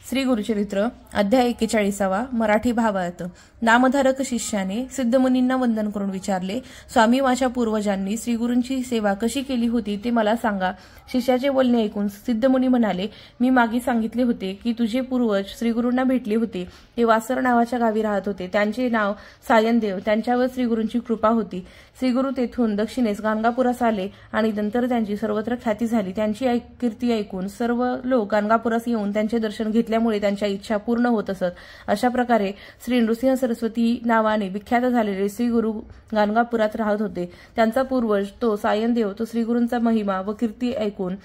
श्री गुरुचरित्र अध्याय 41 मराठी भावार्थ। नामधारक शिष्याने सिद्धमुनींना वंदन करून विचारले, स्वामी माझ्या पूर्वजांनी श्रीगुरूंची सेवा कशी केली होती ते मला सांगा। शिष्याचे बोलणे ऐकून सिद्धमुनी म्हणाले, मी मागे सांगितले होते की तुझे पूर्वज श्रीगुरूंना भेटले होते। ते वासर नावाच्या गावी राहत होते। त्यांचे नाव सायनदेव। त्यांच्यावर श्रीगुरूंची कृपा होती। श्रीगुरू तेथून दक्षिणेस गाणगापुरास आले आणि नंतर त्यांची सर्वत्र ख्याती झाली। त्यांची कीर्ती ऐकून सर्व लोक गाणगापुरास येऊन त्यांचे दर्शन घेतल्यामुळे त्यांच्या इच्छा पूर्ण होत असत। अशा प्रकारे श्री नृसिंह सरस्वती नावाने विख्यात झालेले श्रीगुरू गाणगापुरात राहत होते। त्यांचा पूर्वज तो सायनदेव तो श्रीगुरूंचा महिमा व कीर्ती ऐकून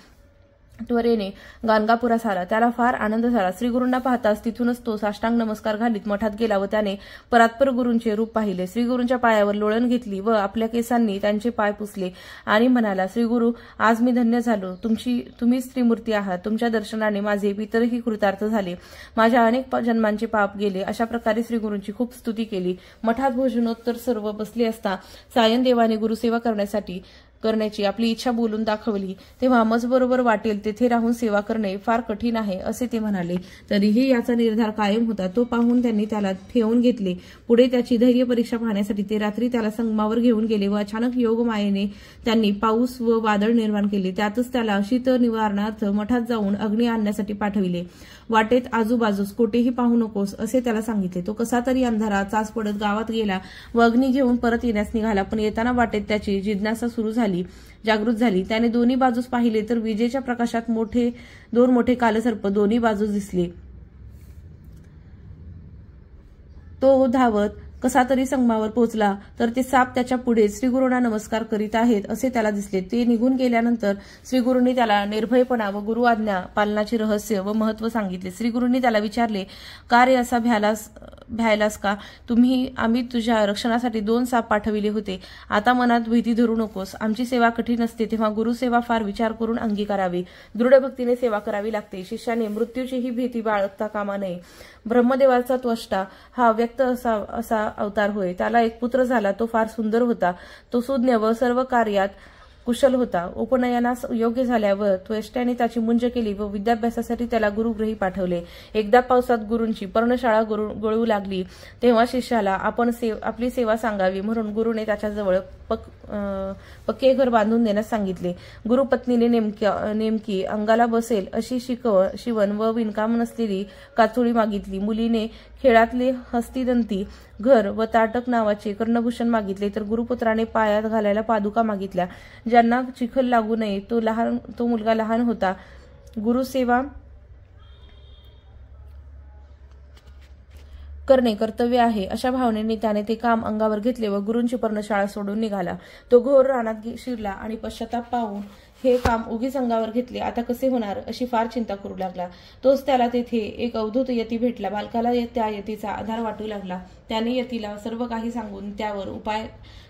त्वरेने गाणगापुरास आला। त्याला फार आनंद झाला। श्रीगुरूंना पाहताच तिथूनच तो साष्टांग नमस्कार घालीत मठात गेला व त्याने परात्पर गुरूंचे रूप पाहिले। श्रीगुरूंच्या पायावर लोळण घेतली व आपल्या केसांनी त्यांचे पाय पुसले आणि म्हणाला, श्रीगुरू आज मी धन्य झालो। तुम्हीच त्रिमूर्ती आहात। तुमच्या दर्शनाने माझे पितरही कृतार्थ झाले। माझ्या अनेक जन्मांचे पाप गेले। अशा प्रकारे श्रीगुरूंची खूप स्तुती केली। मठात भोजनोत्तर सर्व बसले असता सायनदेवाने गुरुसेवा करण्याची आपली इच्छा बोलून दाखवली। तेव्हा मजबरोबर वाटेल तेथे राहून सेवा करणे फार कठीण आहे असे ते म्हणाले। तरीही याचा निर्धार कायम होता। तो पाहून त्यांनी त्याला ठेवून घेतले। पुढे त्याची धैर्य परीक्षा पाहण्यासाठी ते रात्री त्याला संगमावर घेऊन गेले व अचानक योगमायेने त्यांनी पाऊस व वादळ निर्माण केले। त्यातच त्याला शीत निवारणार्थ मठात जाऊन अग्नी आणण्यासाठी पाठविले। वाटेत आजूबाजूस कोठेही पाहू नकोस असे त्याला सांगितले। तो कसा तरी अंधारात चाच पडत गावात गेला व अग्नी घेऊन परत येण्यास निघाला। पण येताना वाटेत त्याची जिज्ञासा जागृत झाली। त्याने दोन्ही बाजूस पाहिले तर विजेच्या प्रकाशात दोन मोठे कालसर्प दोन्ही बाजूस दिसले। तो धावत कसा तरी संगमावर पोहोचला तर ते साप त्याच्या पुढे श्रीगुरूंना नमस्कार करीत आहेत असे त्याला दिसले। ते निघून गेल्यानंतर श्रीगुरूंनी त्याला निर्भयपणा व गुरु आज्ञा पालनाचे रहस्य व महत्व सांगितले। श्रीगुरूंनी त्याला विचारले, का रे असा भ्यायलास का? आम्ही तुझ्या रक्षणासाठी 2 साप पाठविले होते। आता मनात भीती धरू नकोस। आमची सेवा कठीण असते तेव्हा गुरुसेवा फार विचार करून अंगीकारावी। दृढ भक्तीने सेवा करावी लागते। शिष्याने मृत्यूचीही भीती बाळगता कामा नये। ब्रह्मदेवाचा त्वष्टा हा व्यक्त असा अवतार होय। त्याला एक पुत्र झाला। तो फार सुंदर होता। तो सुज्ञ व सर्व कार्यात कुशल होता। उपनयनास योग्य झाल्यावर त्वष्ट्याने त्याची मुंज केली व विद्याभ्यासासाठी त्याला गुरुगृही पाठवले। एकदा पावसात गुरूंची पर्णशाळा गळू लागली तेव्हा शिष्याला आपली सेवा सांगावी म्हणून गुरुने त्याच्याजवळ पक्के घर बांधून देण्यास सांगितले। गुरुपत्नीने नेमकी अंगाला बसेल अशी शिवण व विणकाम नसलेली काचुळी मागितली। मुलीने खेळातले हस्तिदंती घर व ताटक नावाचे कर्णभूषण मागितले तर गुरुपुत्राने पायात घालायला पादुका मागितल्या। ज्यांना चिखल लागू नये तो मुलगा लहान होता। गुरुसेवा करणे कर्तव्य आहे अशा भावनेने त्याने ते काम अंगावर घेतले व गुरूंची पर्णशाळा सोडून निघाला। तो घोर रानात शिरला आणि पश्चाताप पाहून हे काम उगीच अंगावर घेतले, आता कसे होणार अशी फार चिंता करू लागला। तोच त्याला तेथे एक अवधूत यती भेटला। बालकाला त्या यतीचा आधार वाटू लागला। त्याने यतीला सर्व काही सांगून त्यावर उपाय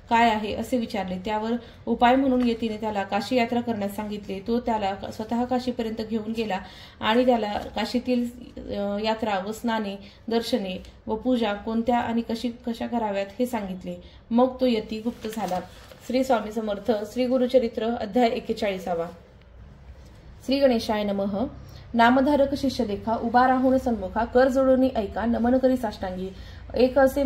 काय आहे असे विचारले। त्यावर उपाय म्हणून यतीने त्याला काशी यात्रा करण्यास सांगितले। तो त्याला स्वतः काशीपर्यंत घेऊन गेला आणि त्याला काशीतील यात्रा व स्नाने दर्शने व पूजा कोणत्या आणि कशा कराव्यात हे सांगितले। मग तो यती गुप्त झाला। श्री स्वामी समर्थ। श्री गुरुचरित्र अध्याय 41। श्री गणेशाय नमः। नामधारक शिष्य देखा उभा राहून सन्मुखा कर जोडून ऐका नमन करी साष्टांगी। एक असे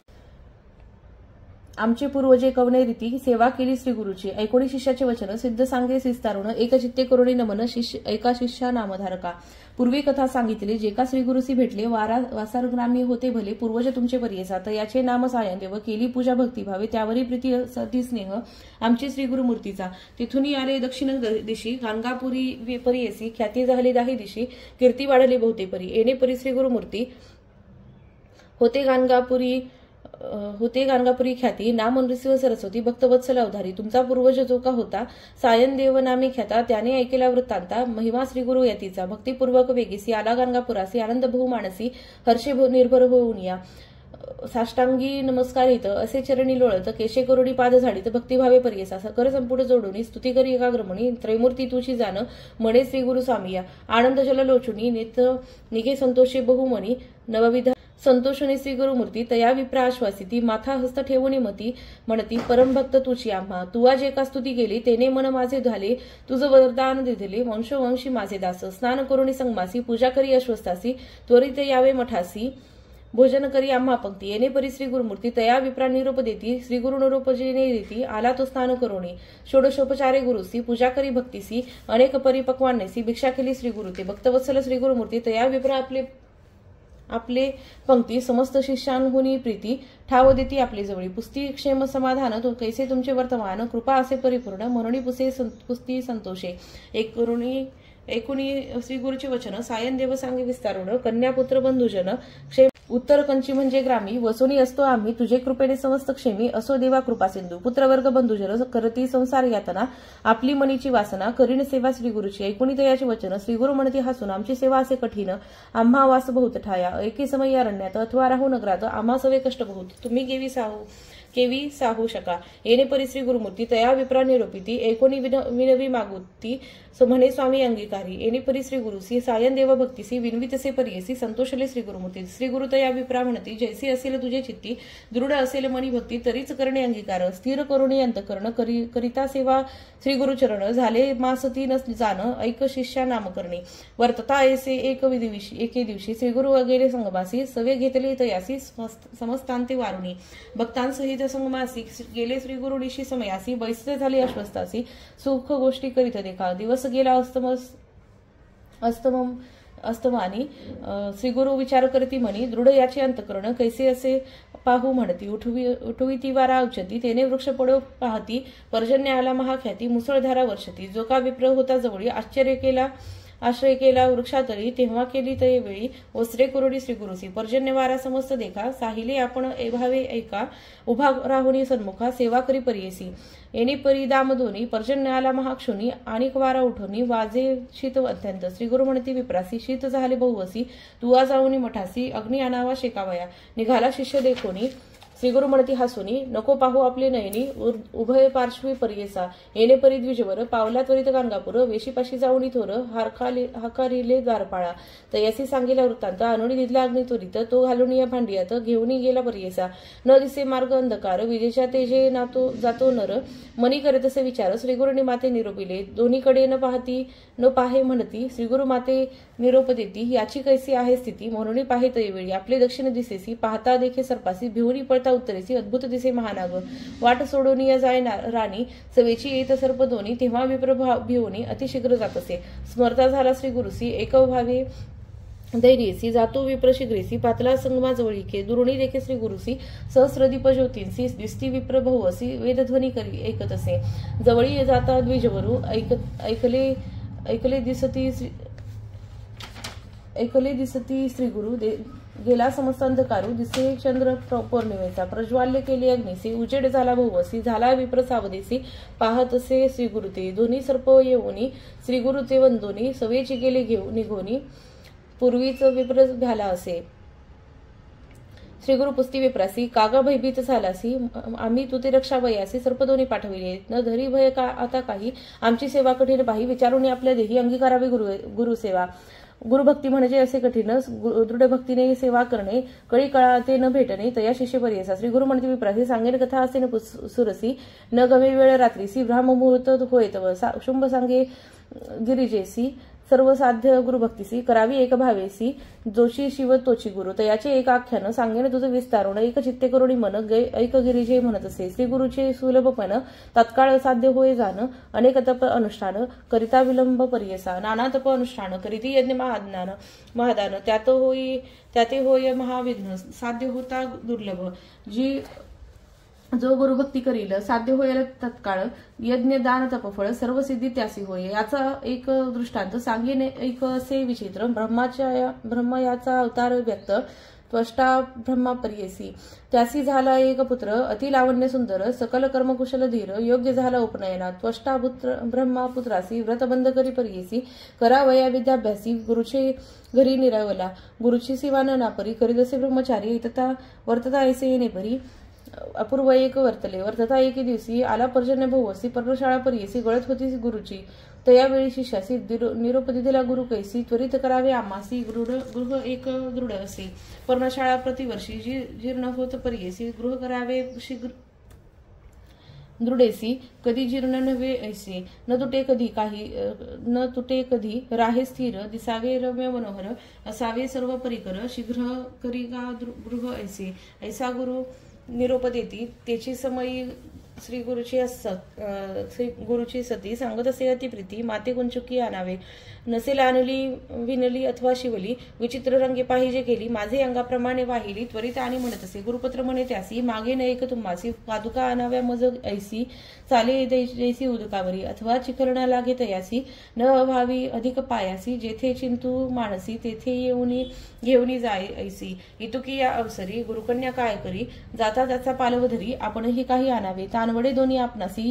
आमचे पूर्वजे कवने रीती सेवा केली श्रीगुरूची। ऐकोणी शिष्याचे वचन सिद्ध सांगे विस्तारून एकचित्ते करुणी नमन एका शिष्या नामधारका। पूर्वी कथा सांगितली जे का श्रीगुरुसी भेटले वासारग्रामी होते भले पूर्वज तुमचे पर्येसा तर याचे नाम सायनदेव। केली पूजा भक्तिभावे त्यावरी प्रीती सती स्नेह आमची श्रीगुरुमूर्तीचा। तिथून आले दक्षिण दिशी गाणगापुरी पर्येसी ख्याती झाली दाही दिशी कीर्ती वाढली बहुते परी। येणे परी श्रीगुरुमूर्ती होते गाणगापुरी ख्याती नाम नृसिंह सरस्वती भक्तवत्सल अवधारी। तुमचा पूर्वज जो का होता सायनदेव नामी ख्याता त्याने ऐकेला वृत्तांता महिमा श्रीगुरु यतीचा। भक्तिपूर्वक वेगीसी आला गाणगापुरासी आनंद बहुमानसी हर्षे निर्भर होऊन या। साष्टांगी नमस्कारित असे चरणी लोळत केशे करोडी पाद झाडीत भक्तिभावे पर्येसा कर संपुट जोडून स्तुती करी एकाग्रमणी त्रैमूर्ती तुझी जाण म्हणे श्रीगुरु स्वामिया। आनंद जल लोचुनी निघे संतोषे बहुमनी संतोषणे श्री गुरुमूर्ती तया विप्रा आश्वासिती माथा हस्त ठेवणी मती म्हणती परमभक्त तुझी आम्हा तुवा जे का स्तुती केली तेने मन माझे झाले तुझं वरदान दिले वंशवंशी माझे दास स्नान करुणी संगमासी पूजा करी अश्वस्तासी त्वरित यावे मठासी भोजन करी आम्हा पंक्ती येणे परी श्री गुरुमूर्ती तया विप्रा निरोप देती श्री गुरु निरोपजेने देती आला तो स्नान करुणी षोडशोपचारे गुरुसी पूजा करी भक्तीसी अनेक परिपक्वानेसी भिक्षा केली श्री गुरु ते भक्तवत्सल श्री गुरुमूर्ती तया विप्रा आपले पंक्ती समस्त शिष्यांहुनी प्रीती ठाव देती आपली जवळी पुस्ती क्षेम समाधान तो कैसे तुमचे वर्तमान कृपा असे परिपूर्ण म्हणून पुस्ती संतोषे एकूणी श्री गुरुचे वचन सायन देव सांगे विस्तारुण कन्यापुत्र बंधुजन क्षेम उत्तर कंची म्हणजे ग्रामी वसुनी असतो आम्ही तुझे कृपेने समस्त क्षेमी असो देवा कृपा सिंधू पुत्रवर्ग बंधुजन करती संसार यातना आपली मनीची वासना करीन सेवा श्री गुरुची ऐकुणी तयाचे वचन श्री गुरु म्हणती हसून आमची सेवा असे कठीण आम्हा वास बहुत ठाया एके समय अरण्यात अथवा राहू नगरात आम्हा सवे कष्ट बहुत तुम्ही केवी साहू शका येणे परी श्री गुरुमूर्ती तया विप्रा निरोपिती एकोणी विनवी मागुती म्हणे स्वामी अंगीकारी येणे परी श्री गुरुसी सायन देव भक्तीसी विनवितसे परियसी संतोषले श्री गुरुमूर्ती श्री गुरु तया विप्रा म्हणती जैसी असेल तुझे चित्ती दृढ असेल मनी भक्ती तरीच करणे अंगीकार स्थिर करुणी अंतकरण करिता सेवा श्री गुरुचरण झाले मासती न जाण ऐक शिष्या नामकरणी वर्तता ऐसे एके दिवशी श्री गुरु वगैरे संगमासी सवे घेतले तयासी समस्तांते वारुणी भक्तांसहित संगमासी गेले श्री गुरुनिशी समयासी बैसते झाले अश्वस्तासी सुख गोष्टी करीत देखा दिवस गेला अस्तमानी श्री गुरु विचार करती म्हणी दृढ याचे अंतकरण कैसे असे पाहू म्हणती उठवी ती वारा औषधी तेने वृक्ष पडो पाहती पर्जन्य आला महाख्याती मुसळधारा वर्षती जो का विप्र होता जवळी आश्रय केला वृक्षातळी तेव्हा केली तये वेळी ओसरे कुरडी श्री गुरुसी पर्जन्य वारा समस्त देखा साहिले आपण भावे ऐका उभा राहुनी सन्मुखा सेवा करी परियेसी येणी परी दामधोनी पर्जन्य आला महाक्षुनी आणि वारा उठवणी वाजे शीत अत्यंत श्री गुरु म्हणती विप्रासी शीत झाले बहुवसी तुवा जाऊनी मठासी अग्नी आणावा शेकावया निघाला शिष्य देखोनी श्री गुरु म्हणती हसुनी नको पाहू आपले नयनी उभय पार्श्वी परियेसा येणे परी द्विजवर पावला त्वरित गाणगापूर वेशीपाशी जाऊनी थोर हाकारिले द्वारपाळा तयासी सांगेला वृत्तांत आणून दिदला अग्नी त्वरित तो घालून या भांडियात घेऊन गेला परियेसा न दिसे मार्ग अंधकार विजेच्या तेजे नातो जातो नर मनी करत असे विचार श्रीगुरुनी माते निरोपिले दोन्हीकडे न पाहे म्हणती श्रीगुरु माते निरोप देती याची कैसी आहे स्थिती म्हणून पाहे तैवेळी आपले दक्षिण दिसेसी पाहता देखे सर्पासी भिवरी पळता उत्तरेसी अद्भुत दिसे महानाग वाट सोडून या जाय राणी सवेची येत सर्प दोन्ही तेव्हा विप्र भिवनी अतिशीघ्र जात असे स्मरता झाला श्री गुरुसी एक भावे धैर्यसी जातो विप्र शीघ्रेसी पातला संगमा जवळीके दुरुणी देखे श्री गुरुसी सहस्रदीप ज्योतींसी दिसती विप्र बहुवसी वेदध्वनी करी ऐकत असे जवळी जाता द्विजवरू ऐकले दिसती श्री गुरु गेला समस्त अंधकारू दिसे चंद्र पौर्णिमेचा प्रज्वाल्य केले अग्निसी उजेड झाला बहुवसी झाला विप्र सावदेसी पाहत असे श्री गुरुते दोन्ही सर्प येऊनी श्री गुरुते वंदोनी सवेची गेले निघोनी पूर्वीच विप्र झाला असे श्री गुरु पुस्ती विप्रासी कागा भयभीत झालासी आम्ही तुते रक्षा वयासी सर्पदोनी पाठविले न धरी भय का आता काही आमची सेवा कठीण पाही विचारून आपल्या देही अंगीकारावी गुरुसेवा गुरुभक्ती म्हणजे असे कठीण दृढ भक्तीने सेवा करणे कळी कळा ते न भेटणे तया शिष्य परियसा श्री गुरु म्हणते विप्रासी सांगेन कथा असे न सुरसी न गमे वेळ रात्रीसी ब्राह्म मुहूर्त होय तव शुंभ सांगे गिरिजेसी सर्व साध्य गुरुभक्तीसी करावी एक भावेसी जोशी शिव तोची गुरु तयाचे एक आख्यान सांगेन तुझं विस्तारून एक चित्ते करुणी मन ऐक गिरिजे म्हणत असे श्री गुरुचे सुलभपण तत्काळ साध्य होय जाण अनेक तप अनुष्ठान करिता विलंब परियसा नाना तप अनुष्ठान करीती यज्ञ महादान त्याते होय महाविघ्न साध्य होता दुर्लभ जो गुरुभक्ती करील साध्य होईल तत्काळ यज्ञ दान तपफळ सर्व सिद्धी त्यासी होय याचा एक दृष्टांत सांगेन एक असे विचित्र ब्रह्म याचा अवतार व्यक्त त्वष्टा ब्रह्मा परियसी त्यासी झाला एक पुत्र अति लावण्य सुंदर सकल कर्मकुशल धीर योग्य झाला उपनयना त्वष्टा ब्रह्मा पुत्रासी व्रतबंध करी परियसी करावया विद्याभ्यासी गुरुचे घरी निरावला गुरुची सेवा न नापरी करीदसे ब्रह्मचारी वर्तता ऐसे येणे परी अपूर्व एक वर्तता एके दिवशी आला पर्जन्य बहुवसी पर्णशाळा परियसी गळत होती गुरुची तयावेळी शिष्यासी निरोप दिला गुरु कैसी त्वरित करावे आम्हासी गृह एक दृढ असे पर्णशाळा प्रतिवर्षी जीर्ण होत परियेसी गृह करावे शीघ्र दृढेसी कधी जीर्ण नव्हे ऐसे न तुटे कधी राहे स्थिर दिसावे रम्य मनोहर असावे सर्व परिकर शीघ्र करिगा गृह ऐसे ऐसा गुरु निरोप देती त्याची समयी श्री गुरुची सती सांगत असे अतिप्रीती माते कुंचुकी आणावे नसेल आणली विनली अथवा शिवली विचित्र रंगे पाहिजे केली माझे अंगाप्रमाणे वाहिली त्वरित आणि म्हणत असे गुरुपत्र म्हणे त्यासी मागे न एक तुम्हासी पादुका आणाव्या मज ऐसी चाले जैसी उदकावरी अथवा चिकरणा लागे तयासी न व्हावी अधिक पायासी जेथे चिंतू मानसी तेथे घेऊनी जाय ऐसी इतुकी या अवसरी गुरुकन्या काय करी जाता त्याचा पालवधरी आपणही काही आणावे तानवडे दोन्ही आपणासी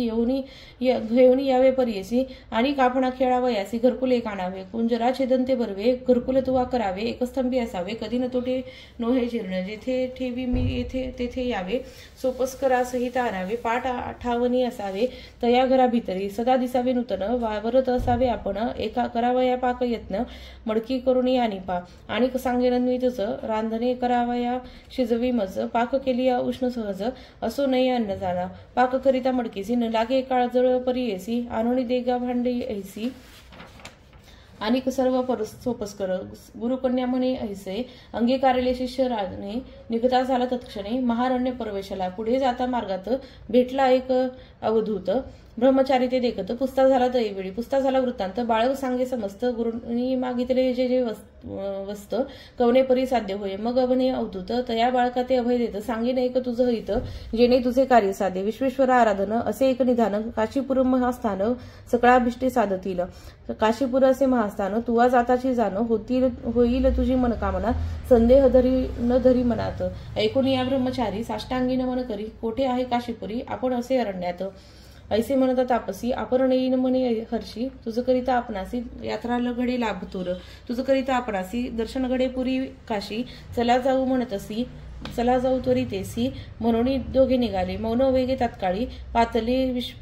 घेऊन यावे परियसी आणि कापणा खेळावयासी घरकुल एक आणावे कुंजरा छेदंते भरवे घरकुल तुवा करावे एकस्तंभी असावे कधी न तोटे नोहे जीर्ण जेथे ठेवी मी येथे तेथे यावे सोपस्करा सहित आणावे पाठ आठावणी असावे तया घरा भितरी सदा दिसावे नूतन वावरत असावे आपण एका करावया पाक यत्न मडकी करुणी आणि पा आणि सांगेनन्वितच रांधणे करावया शिजवी मज पाक केली उष्ण सहज असो नाही अन्न जाणा पाक करिता मडकीसी न लागे काळजळ परियेसी आणोणी देगा भांडी ऐसी आणि सर्व सोपस्कर गुरुकन्या म्हणे ऐसे अंगीकारले शिष्य राजने निघता झाला तत्क्षणी महारण्य प्रवेशाला पुढे जाता मार्गात भेटला एक अवधूत ब्रह्मचारी ते देखत पुस्ता झाला तैवेळी पुस्ता झाला वृत्तांत बाळग सांगे समस्त गुरुनी मागितले जे वस्त कवने परी साध्य होय मग अवने अवधूत तया बाळका ते अभय देत सांगेन एक तुझं हित जेणे तुझे कार्य साधे विश्वेश्वर आराधन असे एक निधान काशीपूर महास्थान सकळाभिष्टे साधतील काशीपूर असे महास्थान तुवा जाताची जाण होईल तुझी मनकामना संदेह न धरी मनात ऐकून या ब्रह्मचारी साष्टांगी नमन करी कोठे आहे काशीपुरी आपण असे अरण्यात ऐसे म्हणता तापसी आपण येईन म्हणे हर्षी तुझ करिता आपणासी यात्रा घडे लाभतोर तुझ करिता आपणासी दर्शन घडे पुरी काशी चला जाऊ म्हणतसी चला जाऊ त्वरितेसी म्हणून दोघे निघाले मौन वेगे तात्काळी पातले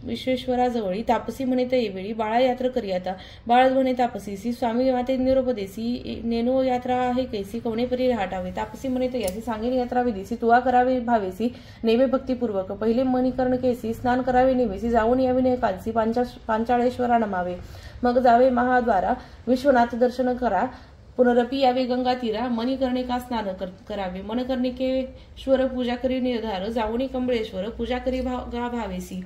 विश्वेश्वराजवळी तापसी म्हणे तैवेळी बाळा यात्रा करी आता बाळ म्हणे तापसीसी स्वामी माते निरोपदेसी नेनो यात्रा आहे कैसी कवणेपरी राहटावे तापसी म्हणे तयासी सांगेन यात्रा विधीसी तुवा करावे भावेसी नेवे भक्तीपूर्वक पहिले मणिकर्ण केसी स्नान करावे नेवेसी जाऊन यावे ने कालसी पांचाळेश्वरा नमावे मग जावे महाद्वारा विश्वनाथ दर्शन करा पुनरपी यावे गंगा तीरा मनी करणे का स्नान करावे मन कर्णिकेश्वर पूजा करी निर्धार जाऊनी कंबळेश्वर पूजा करी भावेसी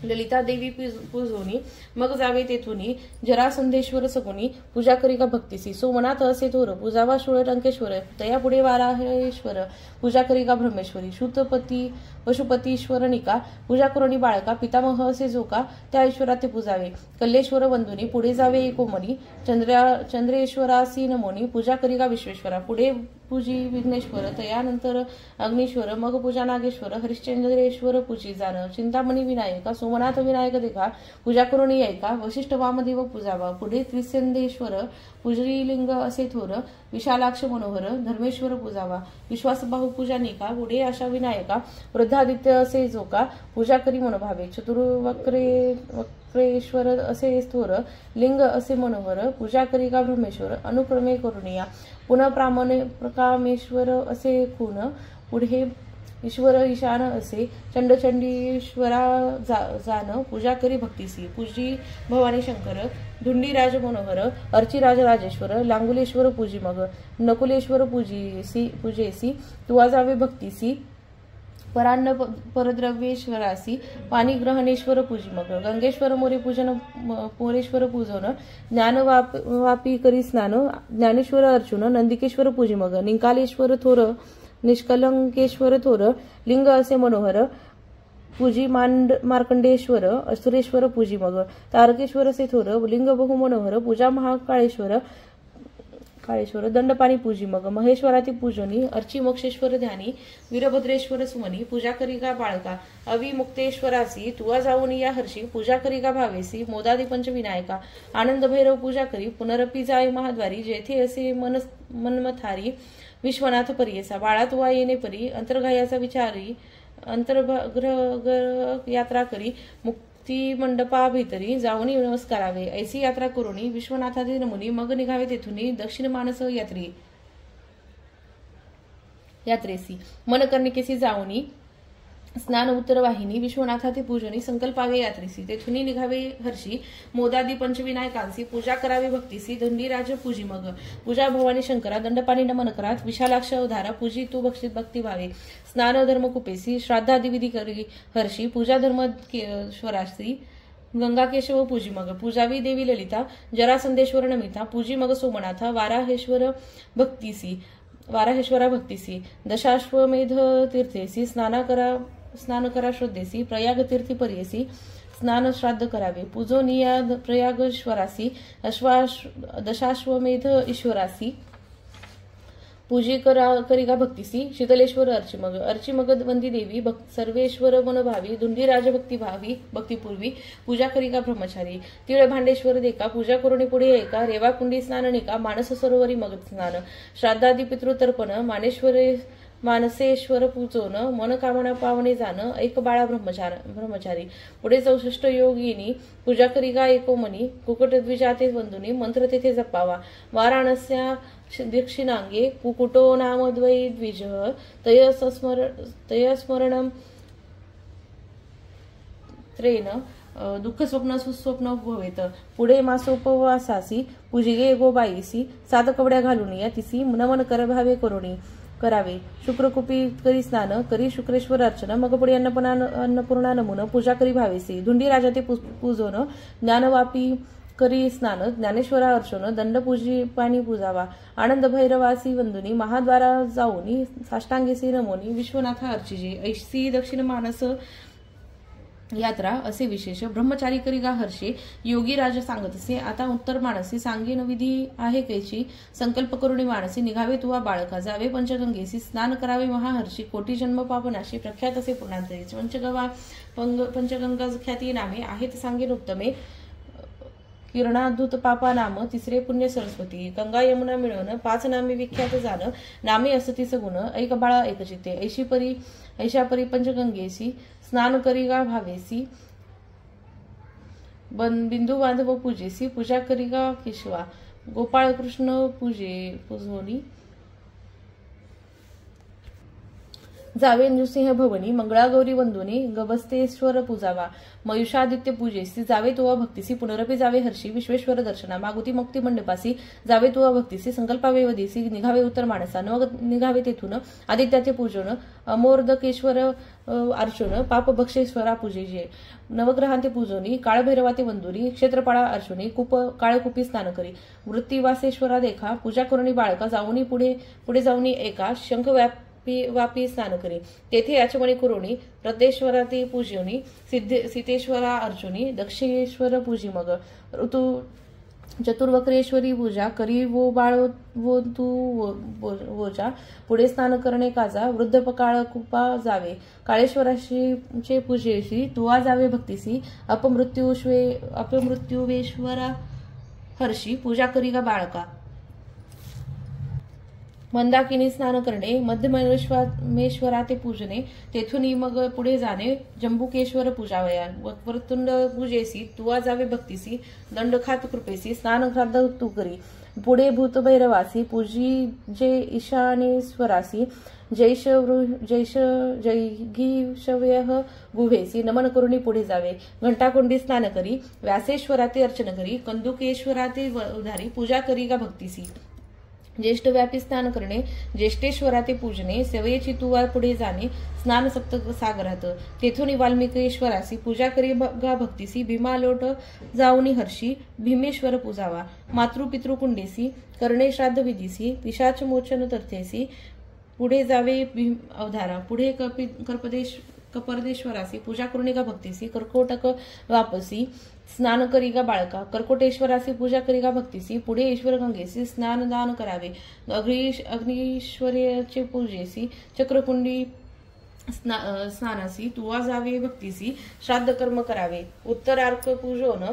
ललिता देवी पूजोनी मग जावे तेथुनी जरासंधेश्वर सगुनी पूजा करी का भक्तीसी सोमनाथ असे थोर पूजावा शूळ टंकेश्वर तया पुढे वाराहेश्वर पूजा करी का ब्रह्मेश्वरी शुतपती पशुपतीश्वरनिका पूजा करुणी बाळका पितामह असे जोका त्या ईश्वरात ते पूजावे कल्लेश्वर वंदुनी पुढे जावे कोमनी चंद्रेश्वरासी नमोनी पूजा करी का विश्वेश्वरा पुढे पूजी विघ्नेश्वर तयानंतर अग्नीश्वर मग पूजा नागेश्वर हरिश्चंद्रेश्वर पूजी जाण चिंतामणी विनायका सोमनाथ विनायक देखा पूजा करून यायका वशिष्ठ वामदेव पूजावा पुढे त्रिसेंदेश्वर पूजलिंग असे थोर विशालाक्ष मनोहर धर्मेश्वर पूजावा विश्वासबाहू पूजा निका पुढे आशा विनायका वृद्धादित्य असे जोका पूजा करी मनोभावे चतुर्वक्रेश्वर असे थोर लिंग असे मनोहर पूजा करी का ब्रह्मेश्वर अनुक्रमे करुणिया पुन्हा प्रकामेश्वर असे खून पुढे ईश्वर ईशान असे चंडचंडीश्वरा जान पूजा करी भक्तीसी पूजी भवानी शंकर धुंडीराज मनोहर अर्चिराज राजेश्वर लांगुलेश्वर पूजी मग नकुलेश्वर पूजेसी तुवा जावे भक्तीसी परान्न परद्रव्येश्वरासी पाणीग्रहणेश्वर पूजी मग गंगेश्वर मोरेश्वर पूजन ज्ञानवापी करी स्नान ज्ञानेश्वर अर्जुन नंदिकेश्वर पूजी मग निंकालेश्वर थोर निष्कलंकेश्वर थोर लिंग असे मनोहर पूजी मार्कंडेश्वर असुरेश्वर पूजी मग तारकेश्वर असे थोर लिंग बहु मनोहर पूजा महाकाळेश्वर दंडपाणी पूजी मग महेश्वराती पूजनी अर्ची मोक्षेश्वर ध्यानी वीरभद्रेश्वर सुमनी पूजा करी का बाळका अविमुक्तेश्वरासी तुवा जाऊन या हर्षी पूजा करी का भावेसी मोदादी पंच विनायका आनंद भैरव पूजा करी पुनरपी जाय महाद्वारी जेथे असे मनमथारी विश्वनाथ परियेसा बाळा तुवा येणे परी अंतर्गायाचा विचारी अंतर्ग्रह यात्रा करी ती मंडपा भीतरी जाऊन नमस्कारावे. ऐसी यात्रा करुणी विश्वनाथादी नमुनी मग निघावे तेथुनी दक्षिण मानस यात्रेसी मन कर्णिकेसी जाऊनी स्नान उत्तरवाहिनी विश्वनाथाती पूजनी संकल्पावे यात्रेसी तेथुनी निघावे हर्षी मोदादी पंचविनायकांसी पूजा करावी भक्तीसी दंडीराज पूजी मग पूजा भवानी शंकरा दंडपाणी नमन करात विशालाक्ष अवधारा पूजी तू बक्षित भक्ती भावे स्नान धर्म कुपेसी श्राद्धादी विधी करी हर्षी पूजा धर्म स्वराशी गंगाकेशव पूजी मग पूजावी देवी ललिता जरासंदेश्वर नमिता पूजी मग सोमनाथा वाराहेश्वरा भक्तीसी दशाश्वमेध तीर्थेसी स्नान करा श्रद्धेसी प्रयाग तीर्थी पर्येसी स्नान श्राद्ध करावे पूजोनिया प्रयागेश्वरासी दशाश्वमेध ईश्वरासी पूजी करिगा भक्तीसी शीतलेश्वर अर्चिमग वंदी देवी सर्वेश्वर मनभावी धुंडीराज भक्ती भावी भक्तीपूर्वी पूजा करिगा ब्रह्मचारी तिळ भांडेश्वर देका पूजा करुणी पुढे एका रेवा कुंडी स्नाननिका मानस सरोवरी मग स्नान श्राद्धादी पितृतर्पण मानसेश्वर पूजोन मन कामना पावणे जाण ऐक बाळा ब्रह्मचारी पुढे 64 योगिनी पूजा करिगा एकोमनी कुकट द्विजाते वंदुनी मंत्र तेथे जपावा वाराणस्या दक्षिणांगे कुकुटो नाम द्वै द्विज तय स्मरणम त्रेन दुःख स्वप्न सुस्वप्न भवेत पुढे मासोपवासासी पूजिगे गोबाईसी 7 कवड्या घालून या तिसी नमन करभावे करुणी करावे शुक्रकुपी करी स्नान करी शुक्रेश्वर अर्चन मग पुढे अन्नपूर्णा नमुन पूजा करी भावेसी धुंडी राजा ते पूजोन ज्ञानवापी करी स्नान ज्ञानेश्वरा अर्चन दंड पूजी पाणी पूजावा आनंद भैरवासी वंदुनी महाद्वारा जाऊनी साष्टांगेसी नमोनी विश्वनाथा अर्चिजे ऐसी दक्षिण मानस यात्रा असे विशेष ब्रह्मचारी करिगा हर्षे योगी राजा सांगत असे आता उत्तर मानसी सांगेन विधी आहे कैची संकल्प करुणी मानसी निघावे तुवा बाळका जावे पंचगंगेसी स्नान करावे महाहर्षी कोटी जन्म पापनाशी प्रख्यात असे पूर्णांतरी पंचगंगा ख्याती नामे आहेत सांगेन उत्तमे किरणाधूत पापा नाम तिसरे पुण्य सरस्वती गंगा यमुना मिळवण 5 नामे विख्यात जाण नामे असतीस गुण ऐक बाळा एक चित्ते ऐशापरी पंचगंगेसी स्नान करिगा भावेसी बिंदू बांधव पूजेसी पूजा करिगा केशवा गोपाळ कृष्ण पूजोनी जावे नृसिंह भवनी मंगळागौरी वंदुनी गबस्तेश्वर पूजावा मयुषादित्य पूजेसी जावे तुवा भक्तीसी पुनरपी जावे हर्षी विश्वेश्वर दर्शना मागुती मुक्ती मंडपासी जावे तुवा भक्तीसी संकल्पावे वदीसी निघावे उत्तर मानसा न निघावे तेथून आदित्याचे पूजन अमोर्दकेश्वर अर्चन पाप भक्षेश्वरा पूजेजे नवग्रहांते पूजोनी काळभैरवाते वंदुनी क्षेत्रपाळा अर्चुनी काळकुपी स्नान करी वृत्तीवासेश्वरा देखा पूजा करुणी बाळका जाऊनी पुढे जाऊनी एका शंख वापी स्नान करी तेथे याचमणी कुरुणी प्रदेश्वराती पूजोनी सीतेश्वरा अर्जुनी दक्षिणेश्वर पूजी मग ऋतू चतुर्वक्रेश्वरी पूजा करी वो बाळ वो तू वोजा पुढे स्नान करणे काजा वृद्ध काळकुपा जावे काळेश्वराशी पूजेशी तुवा जावे भक्तीसी अपमृत्युवेश्वरा हर्षी पूजा करिगा बाळका मंदाकिनी स्नान करणे मध्यमेश्वरा ते पूजने तेथून मग पुढे जाणे जंबुकेश्वर पूजावया वक्रतुंड पूजेसी तुवा जावे भक्तीसी दंडखात कृपेसी स्नान श्राद्ध तू करी पुढे भूतभैरवासी पूजी जे ईशानेश्वरासी जैगीशव्य गुहेसी नमन करुणी पुढे जावे घंटाकुंडी स्नान करी व्यासेश्वराती अर्चन करी कंदुकेश्वराती उधारी पूजा करी का भक्तीसी ज्येष्ठ व्यापी स्नान करणे ज्येष्ठेश्वराते पूजने सेवेची तुवा पुढे जाणे स्नान सप्त सागरात तेथून वाल्मिकेश्वरासी पूजा करी गा भक्तीसी भीमालोट जाऊनी हर्षी भीमेश्वर पूजावा मातृपितृकुंडेसी करणे श्राद्ध विधीसी पिशाच मोचन तर्थेसी पुढे जावे अवधारा पुढे कपर्देश्वरासी पूजा करुणिका भक्तीसी कर्कोटक वापसी स्नान करिगा बाळका कर्कोटेश्वरासी पूजा करिगा भक्तीसी पुढे ईश्वर गंगेसी स्नान दान करावे अग्निश्वर्याचे पूजेसी चक्रकुंडी स्नानासी तुवा जावे भक्तीसी श्राद्ध कर्म करावे उत्तरार्क पूजोन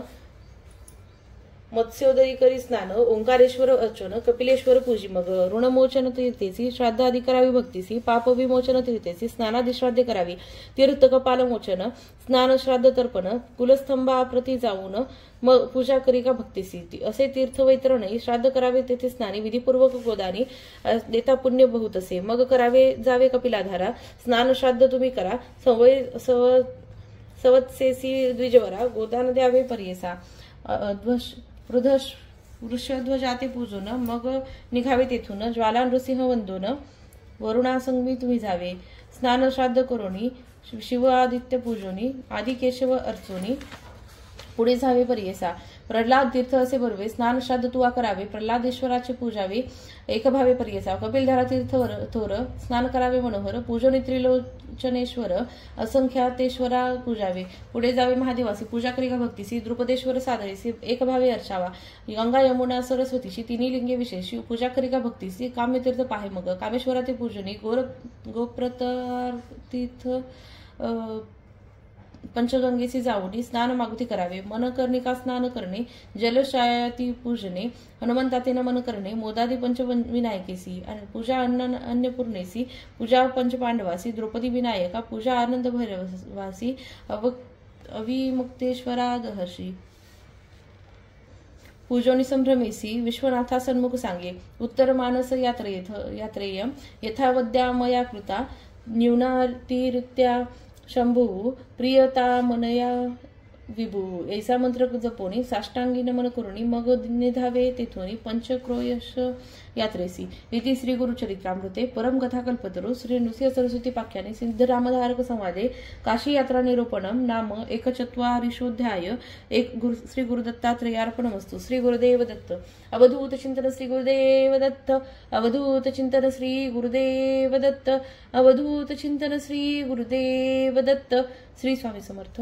मत्स्योदयी करी स्नान, ओंकारेश्वर अर्चन, कपिलेश्वर पूजी मग, ऋणमोचन तीर्थेसी, श्राद्धादी करावी भक्तीसी, पाप विमोचन तीर्थेसी, स्नानादी श्राद्धे करावी, तीर्थ कपालमोचन, स्नान श्राद्ध तर्पण, कुलस्तंभाप्रती जाऊन मग पूजा करी का भक्तीसी, असे तीर्थ वैतरणे, श्राद्ध करावे तेथे स्नानी, विधीपूर्वक गोदानी देता पुण्य बहुत असे, मग करावे जावे कपिलाधारा, स्नान श्राद्ध तुम्ही करा, सवत्सेसी द्विजवरा, गोदान द्यावे पर्येसा, वृषध्वजाते पूजून मग निघावे तेथून, ज्वाला नृसिंह वंदून वरुणासंगमी तुम्ही जावे, स्नान श्राद्ध करोनी, शिव आदित्य पूजोनी, आदि केशव अर्चोनी पुढे जावे पर्येसा, प्रल्हाद तीर्थ असे भरवे, स्नान श्राद्ध तुवा करावे, प्रल्हादेश्वराचे पूजावे एकभावे पर्येसा, कपिलधारा तीर्थ थोर, स्नान करावे मनोहर, पूजोनी त्रिलोचनेश्वर, असंख्यातेश्वरा पूजावे, पुढे जावे महादेवासी, पूजा करी का भक्तीसी, द्रुपदेश्वर सादरीसी एकभावे अर्चावा, गंगा यमुना सरस्वतीशी तिन्ही लिंगे विशेषी पूजा करी का भक्तीसी, काम्यतीर्थ पाहे मग, कामेश्वरा ते पूजनी, गोप्रतीर्थ पंचगंगेसी जाऊनी स्नान मागुती करावे, मनकर्णिका स्नान करणे, जलशायाती पूजने, हनुमंताते नमन करणे, मोदादी पंचविनायकेसी, पूजा अन्नपूर्णेसी, पूजा पंचपांडवासी, द्रौपदी विनायका, पूजा आनंद भैरवासी, अविमुक्तेश्वरा दहर्षी, पूजोनी संभ्रमेसी, विश्वनाथा सन्मुख सांगे, उत्तर मानस यात्रेय यथावद्या मया कृता, न्यूनातिरित्या शंभू प्रियतामनया विभू, ऐसा मंत्र जपोनी, साष्टांगी नमन करुणी मग निधावे तेथोनी, पंचक्रोयश यात्रेसी, इति श्री गुरुचरित्रामृते परम कथा कल्पतरू श्री नृसिंह सरस्वती पाख्याने सिद्धरामधारक संवादे काशी यात्रा निरूपणम नाम 1/4 श्री गुरुदत्तात्रेयार्पणमस्तु. श्री गुरुदेव दत्त. अवधूत चिंतन श्री गुरुदेव दत्त. अवधूत चिंतन श्री गुरुदेव दत्त. अवधूत चिंतन श्री गुरुदेव दत्त. श्री स्वामी समर्थ.